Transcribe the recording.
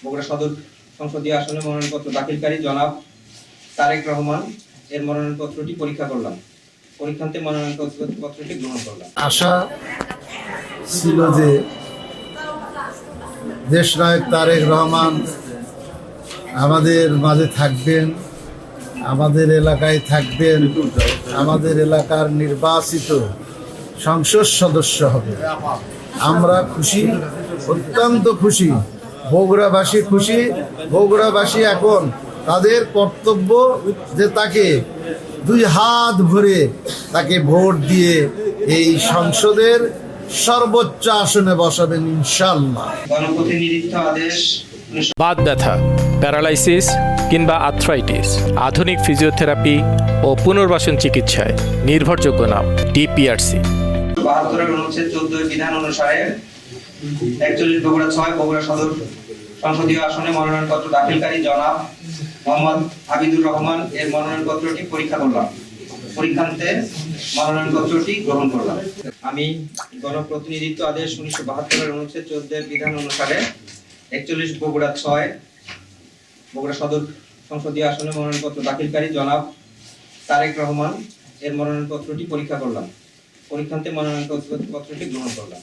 বগুড়া সদর সংসদীয় আসনে মনোনয়নপত্র দাখিলকারী জনাব তারেক রহমান এর মনোনয়নপত্রটি পরীক্ষা করলাম। পরীক্ষান্তে মনোনয়নপত্রটি গ্রহণ করলাম। আশা ছিল যে দেশনায়ক তারেক রহমান আমাদের মাঝে থাকবেন, আমাদের এলাকায় থাকবেন, আমাদের এলাকার নির্বাচিত সংসদ সদস্য হবে। আমরা খুশি, অত্যন্ত খুশি। বগুড়াবাসী খুশি। বগুড়াবাসী এখন তাদের কর্তব্য যে তাকে দুই হাত ভরে তাকে ভোট দিয়ে এই সংসদের সর্বোচ্চ আসনে বসাবেন ইনশাআল্লাহ। গণপ্রতিনিধিত্ব আদেশ বাত ব্যথা, প্যারালাইসিস কিংবা আর্থ্রাইটিস, আধুনিক ফিজিওথেরাপি ও পুনর্বাসন চিকিৎসায় নির্ভরযোগ্য নাম ডিপিআরসি। 72 অনুচ্ছেদ 14 বিধান অনুসারে 41 বগুড়া 6 বগুড়া সদর সংসদীয় আসনে মনোনয়নপত্র দাখিলকারী জনাব মোহাম্মদ হাবিদুর রহমান এর মনোনয়নপত্রটি পরীক্ষা করলাম। পরীক্ষান্তে মনোনয়নপত্রটি গ্রহণ করলাম। আমি গণপ্রতিনিধিত্ব আদেশ 1972 অনুচ্ছেদ 14 বিধান অনুসারে 41 বগুড়া 6 বগুড়া সদর সংসদীয় আসনে মনোনয়নপত্র দাখিলকারী জনাব তারেক রহমান এর মনোনয়নপত্রটি পরীক্ষা করলাম। পরীক্ষান্তে মনোনয়নপত্রটি গ্রহণ করলাম।